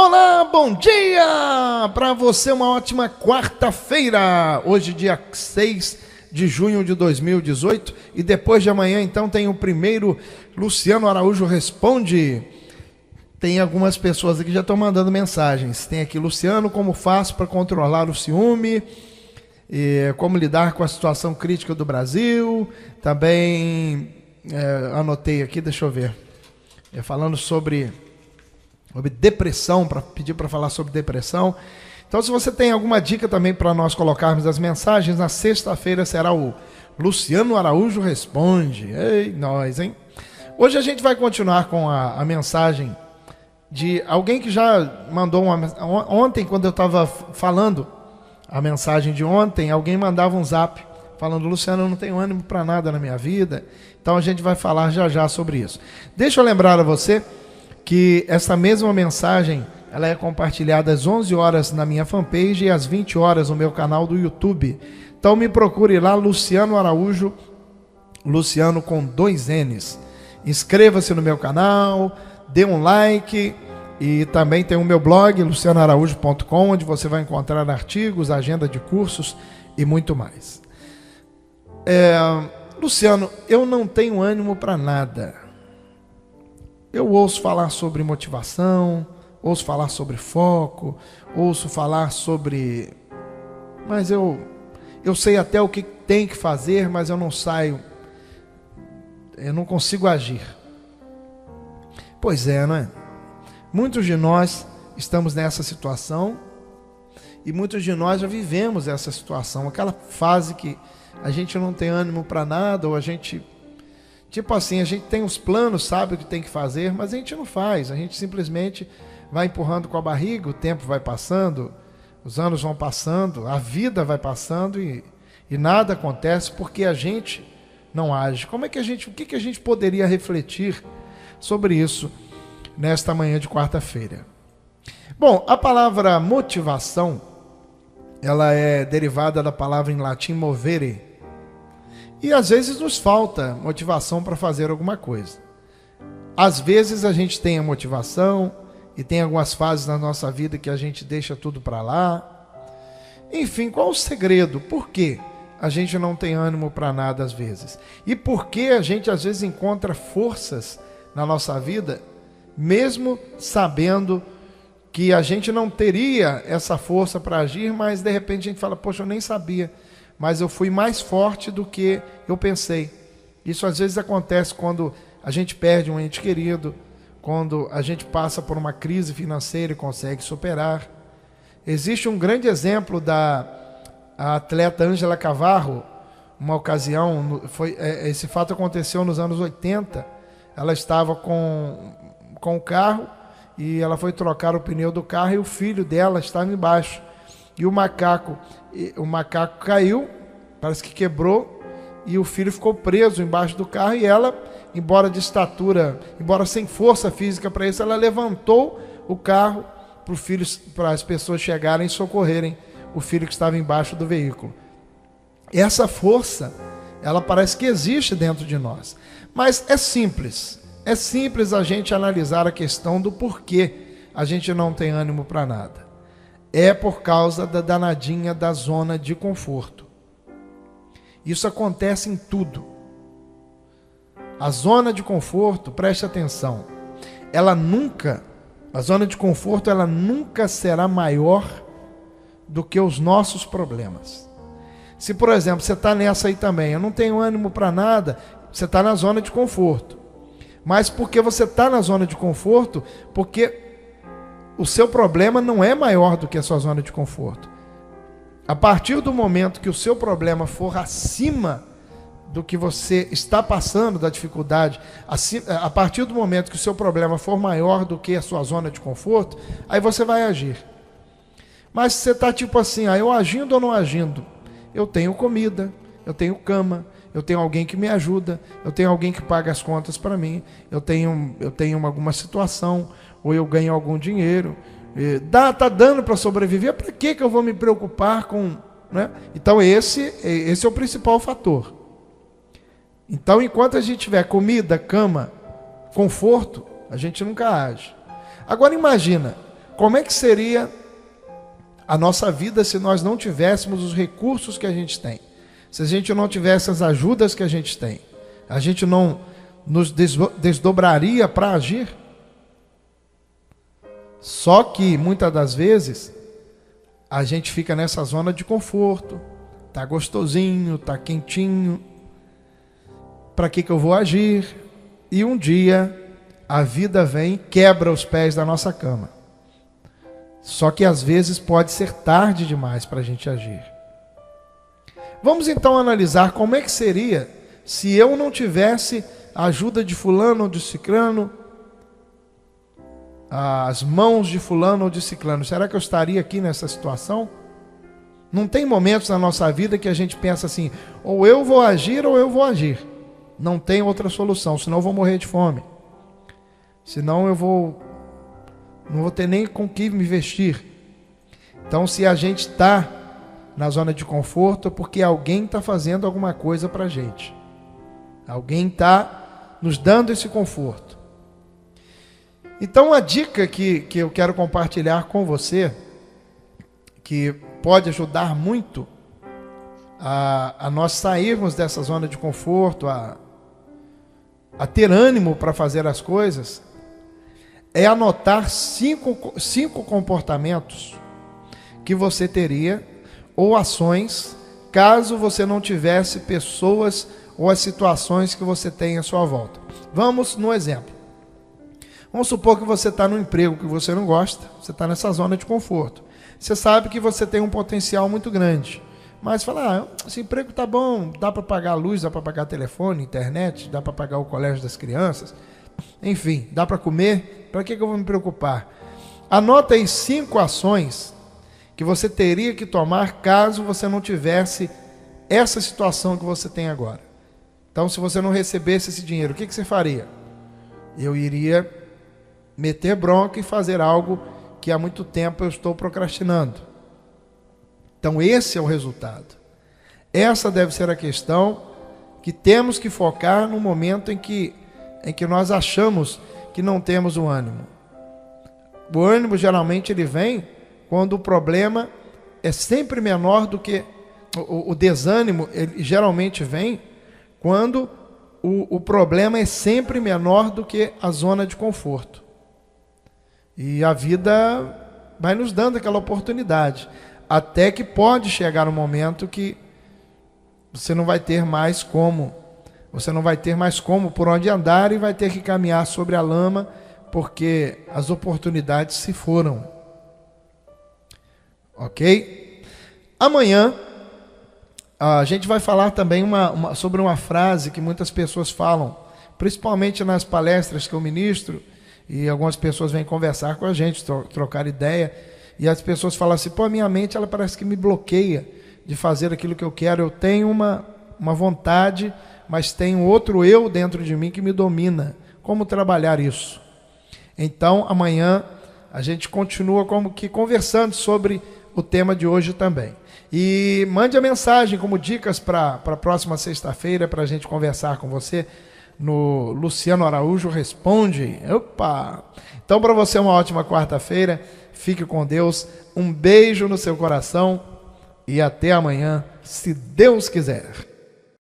Olá, bom dia! Para você uma ótima quarta-feira. Hoje dia 6 de junho de 2018 e depois de amanhã então tem o primeiro Luciano Araújo Responde. Tem algumas pessoas aqui que já estão mandando mensagens. Tem aqui: Luciano, como faço para controlar o ciúme? E como lidar com a situação crítica do Brasil? Também anotei aqui, deixa eu ver. Falando sobre depressão, pedir para falar sobre depressão. Então, se você tem alguma dica também para nós colocarmos as mensagens, na sexta-feira será o Luciano Araújo Responde. Ei, nós, hein? Hoje a gente vai continuar com a mensagem de alguém que já mandou ontem, quando eu estava falando a mensagem de ontem, alguém mandava um zap falando: Luciano, eu não tenho ânimo para nada na minha vida. Então a gente vai falar já sobre isso. Deixa eu lembrar a você que essa mesma mensagem ela é compartilhada às 11 horas na minha fanpage e às 20 horas no meu canal do YouTube. Então me procure lá, Luciano Araújo, Luciano com 2 N's. Inscreva-se no meu canal, dê um like e também tem o meu blog, lucianoaraújo.com, onde você vai encontrar artigos, agenda de cursos e muito mais. Luciano, eu não tenho ânimo para nada. Eu ouço falar sobre motivação, ouço falar sobre foco, ouço falar sobre... Mas eu sei até o que tem que fazer, mas eu não saio, eu não consigo agir. Pois é, não é? Muitos de nós estamos nessa situação e muitos de nós já vivemos essa situação, aquela fase que a gente não tem ânimo para nada, ou a gente... Tipo assim, a gente tem os planos, sabe o que tem que fazer, mas a gente não faz. A gente simplesmente vai empurrando com a barriga, o tempo vai passando, os anos vão passando, a vida vai passando e nada acontece porque a gente não age. O que a gente poderia refletir sobre isso nesta manhã de quarta-feira? Bom, a palavra motivação, ela é derivada da palavra em latim movere. E às vezes nos falta motivação para fazer alguma coisa. Às vezes a gente tem a motivação e tem algumas fases na nossa vida que a gente deixa tudo para lá. Enfim, qual o segredo? Por que a gente não tem ânimo para nada às vezes? E por que a gente às vezes encontra forças na nossa vida, mesmo sabendo que a gente não teria essa força para agir, mas de repente a gente fala: poxa, eu nem sabia, mas eu fui mais forte do que eu pensei. Isso às vezes acontece quando a gente perde um ente querido, quando a gente passa por uma crise financeira e consegue superar. Existe um grande exemplo da atleta Ângela Cavarro. Uma ocasião, esse fato aconteceu nos anos 80. Ela estava com o carro e ela foi trocar o pneu do carro e o filho dela estava embaixo. E o macaco caiu, parece que quebrou, e o filho ficou preso embaixo do carro, e ela, embora de estatura, embora sem força física para isso, ela levantou o carro para as pessoas chegarem e socorrerem o filho que estava embaixo do veículo. Essa força, ela parece que existe dentro de nós, mas é simples a gente analisar a questão do porquê a gente não tem ânimo para nada. É por causa da danadinha da zona de conforto. Isso acontece em tudo. A zona de conforto, preste atenção, a zona de conforto ela nunca será maior do que os nossos problemas. Se, por exemplo, você está nessa aí também, eu não tenho ânimo para nada, você está na zona de conforto. Mas porque você está na zona de conforto, porque o seu problema não é maior do que a sua zona de conforto. A partir do momento que o seu problema for acima do que você está passando, da dificuldade, a partir do momento que o seu problema for maior do que a sua zona de conforto, aí você vai agir. Mas você está tipo assim: eu agindo ou não agindo? Eu tenho comida, eu tenho cama, eu tenho alguém que me ajuda, eu tenho alguém que paga as contas para mim, eu tenho alguma situação, ou eu ganho algum dinheiro, está dando para sobreviver, para que eu vou me preocupar com... Né? Então esse é o principal fator. Então, enquanto a gente tiver comida, cama, conforto, a gente nunca age. Agora imagina, como é que seria a nossa vida se nós não tivéssemos os recursos que a gente tem? Se a gente não tivesse as ajudas que a gente tem, a gente não nos desdobraria para agir? Só que muitas das vezes a gente fica nessa zona de conforto, tá gostosinho, tá quentinho. Para que eu vou agir? E um dia a vida vem e quebra os pés da nossa cama. Só que às vezes pode ser tarde demais para a gente agir. Vamos então analisar como é que seria se eu não tivesse a ajuda de fulano ou de ciclano, as mãos de fulano ou de ciclano. Será que eu estaria aqui nessa situação? Não tem momentos na nossa vida que a gente pensa assim, ou eu vou agir ou eu vou agir. Não tem outra solução, senão eu vou morrer de fome. Senão não vou ter nem com que me vestir. Então, se a gente está na zona de conforto, é porque alguém está fazendo alguma coisa para a gente. Alguém está nos dando esse conforto. Então, a dica que eu quero compartilhar com você, que pode ajudar muito a nós sairmos dessa zona de conforto, a ter ânimo para fazer as coisas, é anotar cinco comportamentos que você teria, ou ações, caso você não tivesse pessoas ou as situações que você tem à sua volta. Vamos no exemplo. Vamos supor que você está num emprego que você não gosta, você está nessa zona de conforto. Você sabe que você tem um potencial muito grande, mas fala, esse emprego está bom, dá para pagar a luz, dá para pagar telefone, internet, dá para pagar o colégio das crianças, enfim, dá para comer, para que eu vou me preocupar? Anota aí 5 ações que você teria que tomar caso você não tivesse essa situação que você tem agora. Então, se você não recebesse esse dinheiro, o que você faria? Eu iria meter bronca e fazer algo que há muito tempo eu estou procrastinando. Então, esse é o resultado. Essa deve ser a questão que temos que focar no momento em que nós achamos que não temos o ânimo. O ânimo, geralmente, ele vem quando o problema é sempre menor do que... O desânimo, ele geralmente vem quando o problema é sempre menor do que a zona de conforto. E a vida vai nos dando aquela oportunidade. Até que pode chegar um momento que você não vai ter mais como. Você não vai ter mais como por onde andar e vai ter que caminhar sobre a lama, porque as oportunidades se foram. Ok? Amanhã a gente vai falar também sobre uma frase que muitas pessoas falam, principalmente nas palestras que eu ministro, e algumas pessoas vêm conversar com a gente, trocar ideia, e as pessoas falam assim, a minha mente ela parece que me bloqueia de fazer aquilo que eu quero. Eu tenho uma vontade, mas tem outro eu dentro de mim que me domina. Como trabalhar isso? Então, amanhã a gente continua como que conversando sobre o tema de hoje também. E mande a mensagem como dicas para a próxima sexta-feira para a gente conversar com você no Luciano Araújo Responde. Opa! Então, para você, uma ótima quarta-feira. Fique com Deus. Um beijo no seu coração e até amanhã, se Deus quiser.